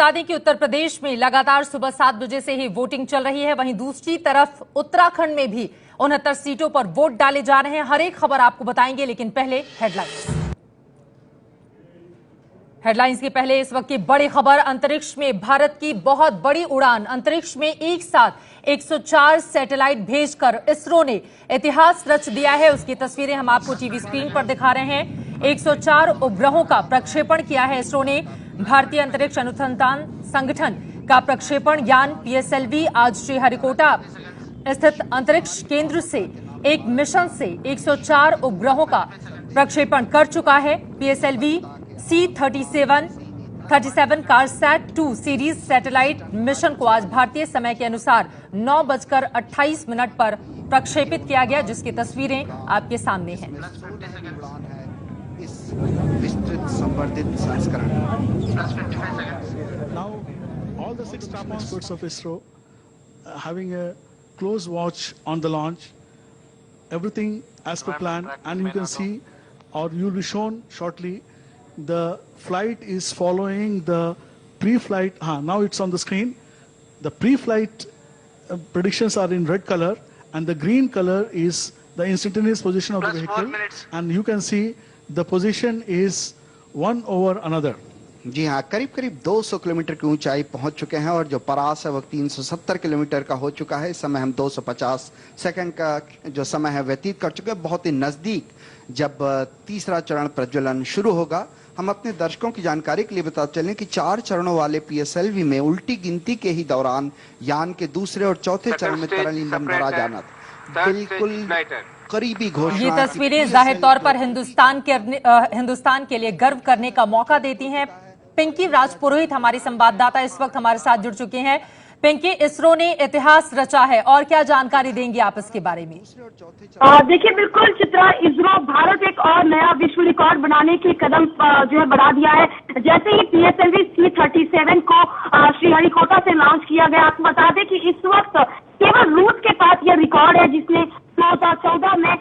बता दें कि उत्तर प्रदेश में लगातार सुबह 7 बजे से ही वोटिंग चल रही है। वहीं दूसरी तरफ उत्तराखंड में भी 69 सीटों पर वोट डाले जा रहे हैं। हर एक खबर आपको बताएंगे, लेकिन पहले हेडलाइंस के पहले इस वक्त की बड़ी खबर। अंतरिक्ष में भारत की बहुत बड़ी उड़ान। अंतरिक्ष में एक साथ 104 सैटेलाइट भेजकर इसरो ने इतिहास रच दिया है। उसकी तस्वीरें हम आपको टीवी स्क्रीन पर दिखा रहे हैं। 104 उपग्रहों का प्रक्षेपण किया है इसरो ने। भारतीय अंतरिक्ष अनुसंधान संगठन का प्रक्षेपण यान पीएसएलवी आज श्रीहरिकोटा स्थित अंतरिक्ष केंद्र से एक मिशन से 104 उपग्रहों का प्रक्षेपण कर चुका है। PSLV C-37 कारसैट 2 series satellite mission को आज भारतीय समय के अनुसार 9:28 पर प्रक्षेपित किया गया, जिसकी तस्वीरें आपके सामने हैं। विस्तृत संवर्धित संस्करण। Now, all the 6 top experts of ISRO having a close watch on the launch, everything as per plan, and you can see, or you will be shown shortly, the flight is following the pre-flight. Now it's on the screen. The pre-flight predictions are in red color, and the green color is the instantaneous position of the vehicle. And you can see the position is one over another. जी हाँ, करीब करीब 200 kilometre की ऊंचाई पहुंच चुके हैं और जो परास है वो 370 किलोमीटर का हो चुका है। इस समय हम 250 सेकंड का जो समय है व्यतीत कर चुके हैं। बहुत ही नजदीक जब तीसरा चरण प्रज्वलन शुरू होगा। हम अपने दर्शकों की जानकारी के लिए बता चलें कि 4 चरणों वाले पीएसएलवी में उल्टी गिनती के ही दौरान यान के दूसरे और चौथे चरण में तरल ईंधन भरा जाना था। बिल्कुल करीबी घोषणा। ये तस्वीरें जाहिर तौर पर हिंदुस्तान के लिए गर्व करने का मौका देती हैं। पिंकी राजपुरोहित हमारी संवाददाता इस वक्त हमारे साथ जुड़ चुके हैं। पिंकी, इसरो ने इतिहास रचा है और क्या जानकारी देंगी आप इसके बारे में? देखिए, बिल्कुल चित्रा, इसरो भारत एक और नया विश्व रिकॉर्ड बनाने के कदम जो है बढ़ा दिया है। जैसे ही पीएसएलवी C-37 को श्रीहरिकोटा से लॉन्च किया गया। आपको बता दें कि इस वक्त केवल रूस के पास यह रिकॉर्ड है, जिसने 2014 में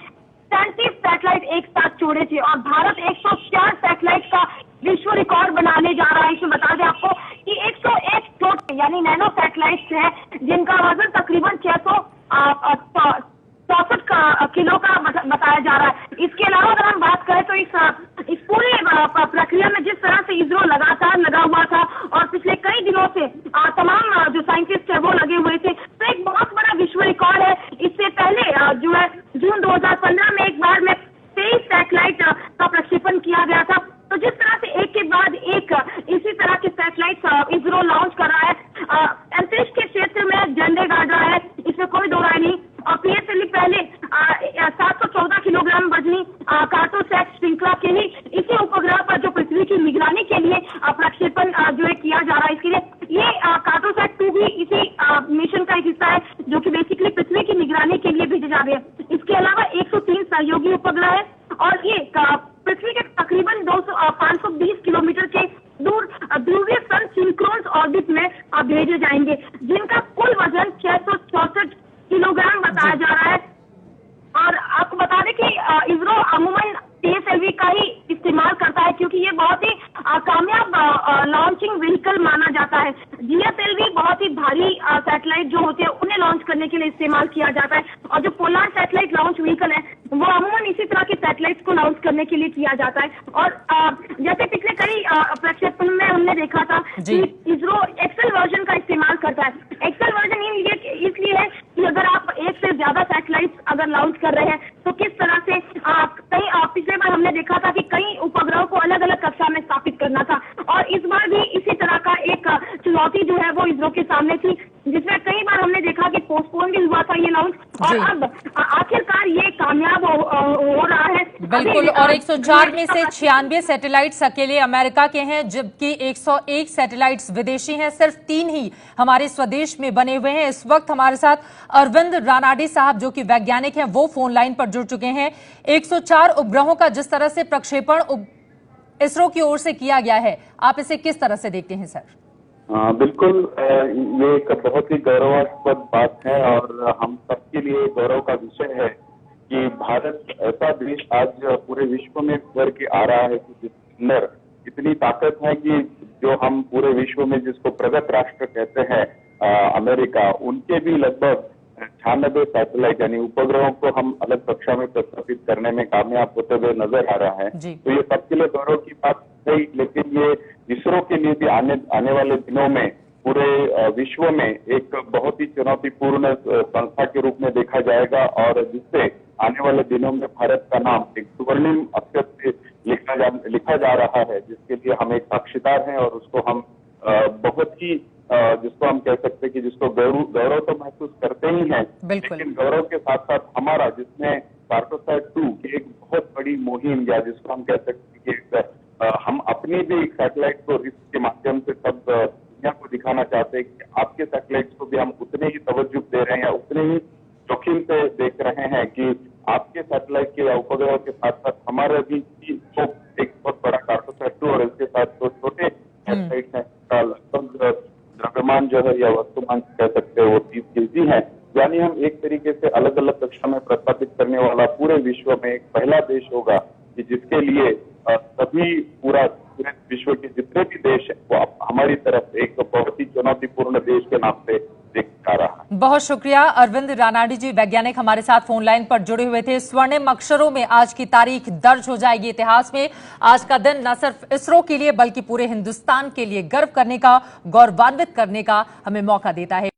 37 सैटेलाइट एक साथ छोड़े थे और भारत 104 सैटेलाइट का विश्व रिकॉर्ड बनाने जा रहा है। इसमें बता दें आपको कि 101 छोटे यानी नैनो सैटेलाइट्स हैं, जिनका वजन तकरीबन 664 किलो का बताया जा रहा है। इसके अलावा अगर हम बात करें तो इस पूरी प्रक्रिया में जिस तरह से इसरो लगातार लगा हुआ था और पिछले कई दिनों से तमाम जो साइंटिस्ट है वो लगे हुए थे, तो एक बहुत बड़ा विश्व रिकॉर्ड है। इससे पहले जो है जून 2015 में एक बार में 23 सैटेलाइट का प्रक्षेपण किया गया था। तो जिस तरह से एक के बाद एक इसी तरह के सैटेलाइट इसरो लॉन्च कर रहा है, अंतरिक्ष के क्षेत्र में झंडे गाड़ रहा है, इसमें कोई दो राय नहीं। और पीएसएलवी पहले 714 किलोग्राम वजनी कार्टोसैट श्रृंखला के ही इसी उपग्रह पर जो पृथ्वी की निगरानी के लिए प्रक्षेपण जो है किया जा रहा है। इसके लिए ये कार्टोसैट 2 भी इसी मिशन का एक हिस्सा है, जो कि बेसिकली पृथ्वी की निगरानी के लिए भेजे जा रहे हैं। इसके अलावा 103 सहयोगी उपग्रह है और ये पृथ्वी के तकरीबन 520 किलोमीटर के दूर ध्रुवीय सन सिंक्रोनस ऑर्बिट में भेजे जाएंगे, जिनका कुल वजन 664 किलोग्राम बताया जा रहा है। और आपको बता दें कि इसरो अमूमन पीएसएलवी का ही इस्तेमाल करता है, क्योंकि ये बहुत ही कामयाब लॉन्चिंग व्हीकल माना जाता है। जीएसएलवी बहुत ही भारी सैटेलाइट जो होते हैं उन्हें लॉन्च करने के लिए इस्तेमाल किया जाता है, और जो पोलर सैटेलाइट लॉन्च व्हीकल है वो अमूमन इसी तरह के सैटेलाइट्स को लॉन्च करने के लिए किया जाता है। और जैसे पिछले कई प्रक्षेपण में हमने देखा था कि इसरो एक्सेल वर्जन का इस्तेमाल करता है। एक्सेल वर्जन इसलिए है कि अगर आप एक से ज्यादा सैटेलाइट्स अगर लॉन्च कर रहे हैं तो किस तरह से कई पिछले बार हमने देखा था कि कई उपग्रहों को अलग अलग कक्षा में स्थापित करना था, और इस बार भी इसी तरह का एक चुनौती जो है वो इसरो के सामने थी, जिसमें कई बार हमने देखा कि पोस्टपोन भी हुआ था ये लॉन्च, और अब आखिरकार ये कामयाब हो रहा है। बिल्कुल। और 104 में से 96 सैटेलाइट्स अकेले अमेरिका के हैं, जबकि 101 सैटेलाइट्स विदेशी हैं। सिर्फ 3 ही हमारे स्वदेश में बने हुए हैं। इस वक्त हमारे साथ अरविंद रानाडे साहब, जो कि वैज्ञानिक हैं, वो फोन लाइन पर जुड़ चुके हैं। 104 उपग्रहों का जिस तरह से प्रक्षेपण इसरो की ओर से किया गया है, आप इसे किस तरह से देखते हैं सर? बिल्कुल, ये एक बहुत ही गौरवास्पद बात है और हम सबके लिए गौरव का विषय है कि भारत ऐसा देश आज पूरे विश्व में उभर के आ रहा है कि जिसके अंदर इतनी ताकत है कि जो हम पूरे विश्व में जिसको प्रगत राष्ट्र कहते हैं अमेरिका, उनके भी लगभग 96 सैटेलाइट यानी उपग्रहों को हम अलग कक्षा में प्रक्षेपित करने में कामयाब होते हुए नजर आ रहा है। जी। तो ये सबके लिए गौरव की बात है, लेकिन ये इसरो के लिए भी आने वाले दिनों में पूरे विश्व में एक बहुत ही चुनौतीपूर्ण संस्था के रूप में देखा जाएगा और जिससे आने वाले दिनों में भारत का नाम एक स्वर्णिम अक्षर से लिखा जा रहा है, जिसके लिए हम एक साक्षीदार हैं और उसको हम बहुत ही जिसको हम कह सकते हैं कि जिसको गौरव तो महसूस करते ही हैं, लेकिन गौरव के साथ साथ हमारा जिसमें कार्टोसैट 2 की एक बहुत बड़ी मुहिम या जिसको हम कह सकते हैं कि हम अपनी भी एक सैटेलाइट को रिस्क के माध्यम से सब दुनिया को दिखाना चाहते हैं कि आपके सैटेलाइट को भी हम उतने ही तवज्जो दे रहे हैं या उतने ही जोखिम से देख रहे हैं कि आपके सैटेलाइट के या उपग्रह के साथ साथ हमारे भी एक बहुत बड़ा कार्टोसैट 2 और इसके साथ जो छोटे सैटेलाइट हैं लगभग द्रव्यमान जो है या वस्तुमान कह सकते हैं वो 30 kg है। यानी हम एक तरीके से अलग अलग कक्षा में प्रस्तावित करने वाला पूरे विश्व में एक पहला देश होगा कि जिसके लिए सभी पूरे विश्व के जितने भी देश हैं वो हमारी तरफ एक बहुत ही चुनौतीपूर्ण देश के नाम से देखा रहा है। बहुत शुक्रिया अरविंद रानाडी जी, वैज्ञानिक हमारे साथ फोन लाइन पर जुड़े हुए थे। स्वर्णिम अक्षरों में आज की तारीख दर्ज हो जाएगी इतिहास में। आज का दिन न सिर्फ इसरो के लिए बल्कि पूरे हिंदुस्तान के लिए गर्व करने का, गौरवान्वित करने का हमें मौका देता है।